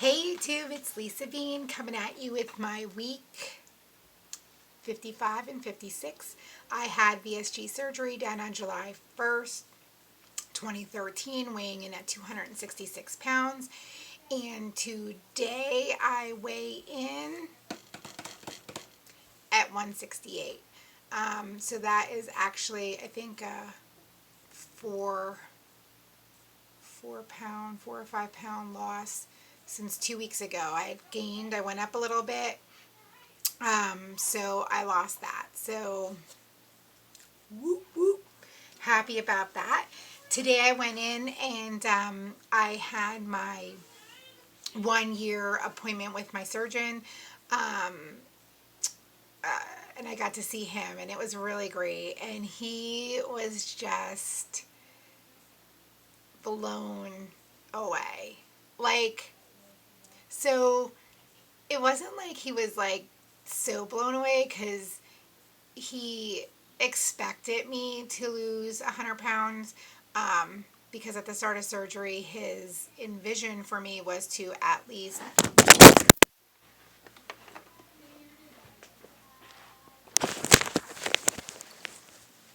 Hey YouTube, it's Lisa Bean coming at you with my week 55 and 56. I had VSG surgery done on July 1st, 2013, weighing in at 266 pounds. And today I weigh in at 168. So that is actually, I think, four or 5 pound loss since 2 weeks ago. I went up a little bit. So I lost that. So, whoop, whoop. Happy about that. Today I went in and I had my 1 year appointment with my surgeon. And I got to see him, and it was really great. And he was just blown away. So it wasn't like he was so blown away, because he expected me to lose 100 pounds, because at the start of surgery his envision for me was to at least,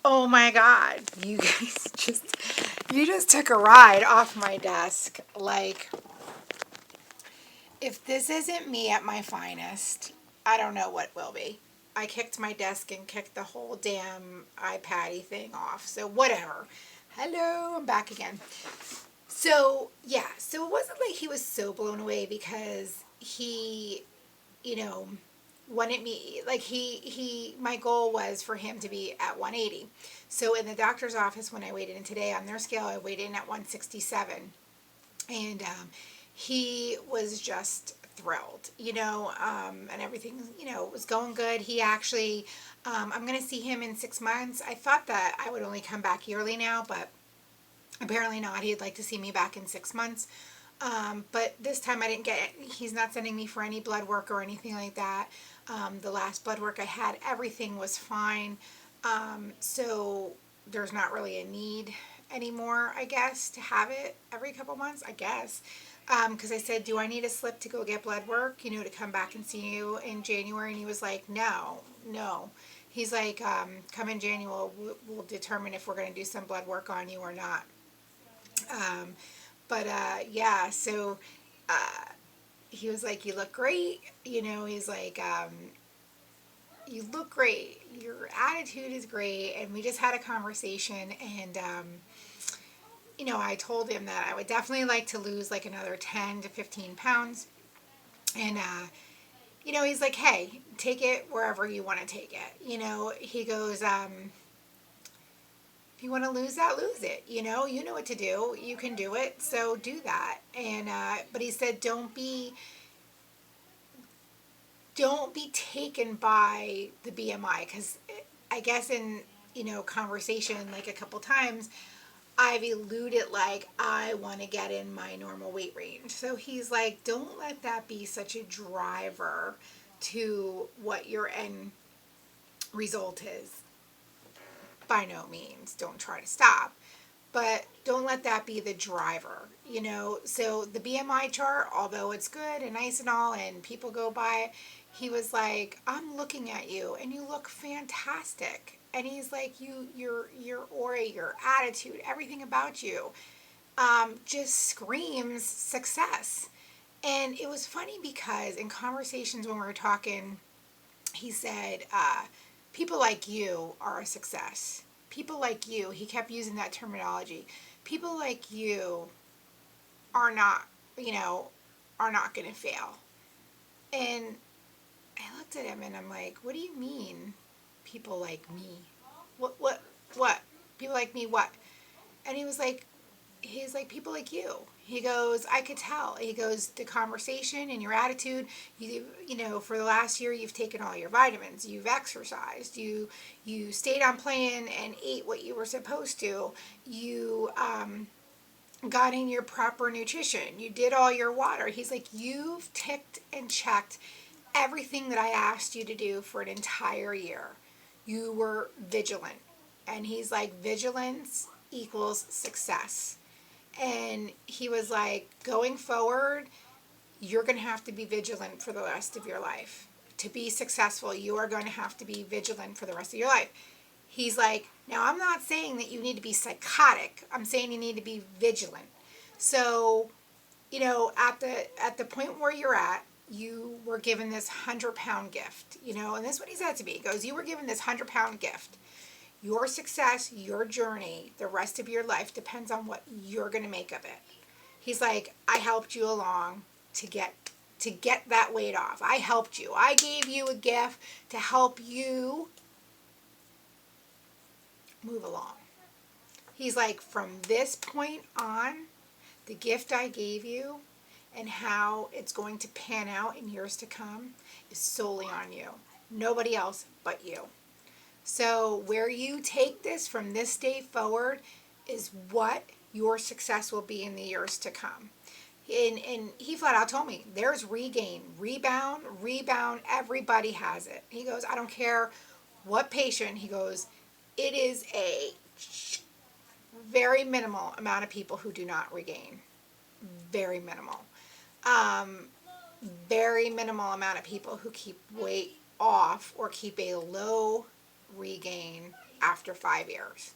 oh my god, you guys you just took a ride off my desk. If this isn't me at my finest, I don't know what will be. I kicked my desk and kicked the whole damn iPad-y thing off. So whatever. Hello, I'm back again. So yeah, so it wasn't like he was so blown away, because he, wanted me, my goal was for him to be at 180. So in the doctor's office, when I weighed in today on their scale, I weighed in at 167. And he was just thrilled, and everything, was going good. He actually, I'm going to see him in 6 months. I thought that I would only come back yearly now, but apparently not. He'd like to see me back in 6 months. But this time he's not sending me for any blood work or anything like that. The last blood work I had, everything was fine. So there's not really a need anymore, I guess, to have it every couple months, I guess. Because I said, do I need a slip to go get blood work, to come back and see you in January? And he was like, no. He's like, come in January, we'll determine if we're going to do some blood work on you or not. Yeah, so he was like, you look great. He's like, you look great. Your attitude is great. And we just had a conversation, and I told him that I would definitely like to lose another 10 to 15 pounds. And, he's like, hey, take it wherever you want to take it. He goes, if you want to lose that, lose it. You know what to do. You can do it. So do that. And, but he said, don't be taken by the BMI. Because I guess in, conversation, a couple times, I've eluded I want to get in my normal weight range. So he's like, don't let that be such a driver to what your end result is. By no means, don't try to stop, but don't let that be the driver, So the BMI chart, although it's good and nice and all, and people go by it, he was like, I'm looking at you and you look fantastic. And he's like, your aura, your attitude, everything about you, just screams success. And it was funny, because in conversations when we were talking, he said, people like you are a success. People like you, he kept using that terminology. People like you are not, are not going to fail. And I looked at him and I'm like, what do you mean, people like me? What? People like me, what? And he's like, people like you. He goes, I could tell. He goes, the conversation and your attitude, for the last year, you've taken all your vitamins, you've exercised, you stayed on plan and ate what you were supposed to, you got in your proper nutrition, you did all your water. He's like, you've ticked and checked everything that I asked you to do for an entire year. You were vigilant. And he's like, vigilance equals success. And he was like, going forward, you're going to have to be vigilant for the rest of your life. To be successful, you are going to have to be vigilant for the rest of your life. He's like, now I'm not saying that you need to be psychotic. I'm saying you need to be vigilant. So, at the point where you're at, you were given this 100-pound gift, and this is what he said to me. He goes, you were given this 100-pound gift. Your success, your journey, the rest of your life depends on what you're going to make of it. He's like, I helped you along to get that weight off. I helped you. I gave you a gift to help you move along. He's like, from this point on, the gift I gave you and how it's going to pan out in years to come is solely on you. Nobody else but you. So where you take this from this day forward is what your success will be in the years to come. And he flat out told me, there's regain, rebound, everybody has it. He goes, I don't care what patient. He goes, it is a very minimal amount of people who do not regain. Very minimal. Very minimal amount of people who keep weight off or keep a low regain after 5 years.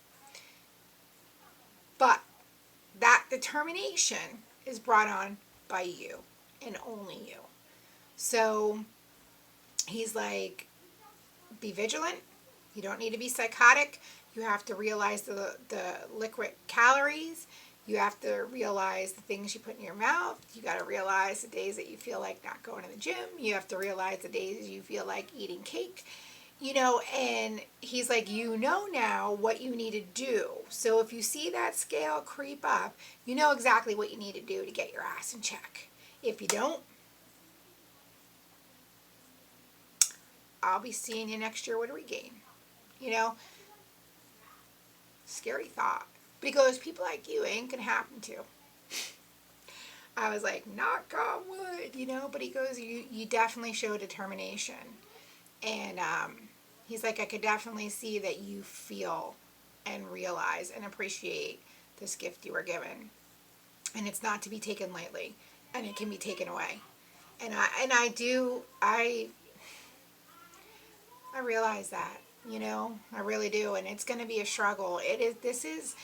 But that determination is brought on by you and only you. So he's like, be vigilant. You don't need to be psychotic. You have to realize the liquid calories. You have to realize the things you put in your mouth. You got to realize the days that you feel like not going to the gym. You have to realize the days you feel like eating cake. And he's like, now what you need to do. So if you see that scale creep up, you know exactly what you need to do to get your ass in check. If you don't, I'll be seeing you next year with a regain. Scary thought. Because people like you ain't going to happen to. I was like, knock on wood, but he goes, you definitely show determination. And he's like, I could definitely see that you feel and realize and appreciate this gift you were given. And it's not to be taken lightly. And it can be taken away. And I realize that, I really do. And it's going to be a struggle. This is,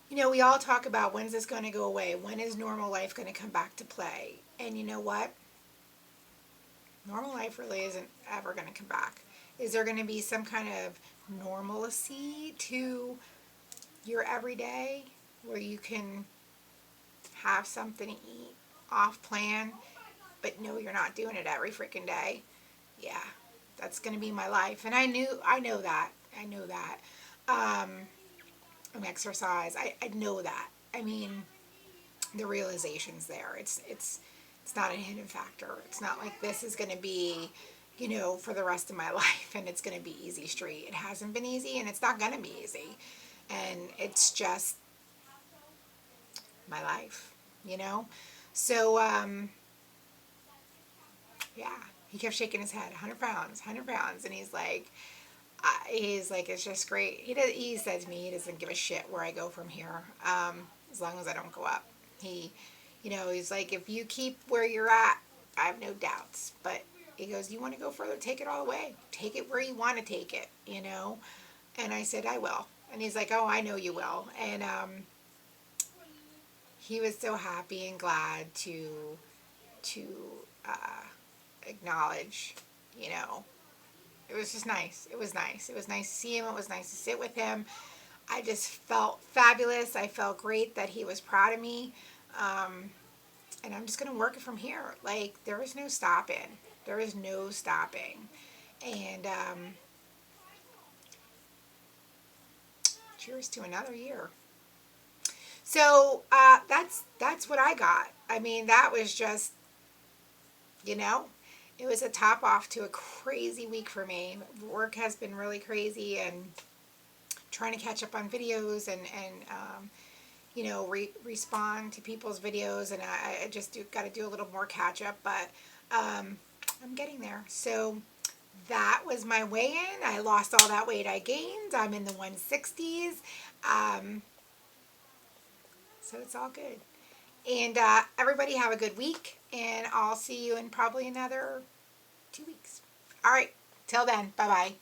we all talk about, when's this going to go away? When is normal life going to come back to play? And you know what? Normal life really isn't ever going to come back. Is there going to be some kind of normalcy to your everyday where you can have something to eat off plan, but no, you're not doing it every freaking day? Yeah, that's going to be my life. And I know that. Exercise. I know that. I mean, the realization's there. It's not a hidden factor. It's not like this is going to be, for the rest of my life and it's going to be easy street. It hasn't been easy and it's not going to be easy. And it's just my life, So, yeah, he kept shaking his head, 100 pounds. And he's like, it's just great. He said to me, he doesn't give a shit where I go from here, as long as I don't go up. He's like, if you keep where you're at, I have no doubts. But he goes, you want to go further? Take it all the way. Take it where you want to take it, And I said, I will. And he's like, oh, I know you will. And he was so happy and glad to acknowledge, It was just nice. It was nice. It was nice to see him. It was nice to sit with him. I just felt fabulous. I felt great that he was proud of me. And I'm just going to work it from here. Like, there is no stopping. There is no stopping. And cheers to another year. So that's what I got. I mean, that was just, it was a top off to a crazy week for me. Work has been really crazy, and trying to catch up on videos and respond to people's videos, and I just got to do a little more catch up, but I'm getting there. So that was my weigh-in. I lost all that weight I gained. I'm in the 160s. So it's all good. And everybody have a good week, and I'll see you in probably another 2 weeks. All right. Till then. Bye bye.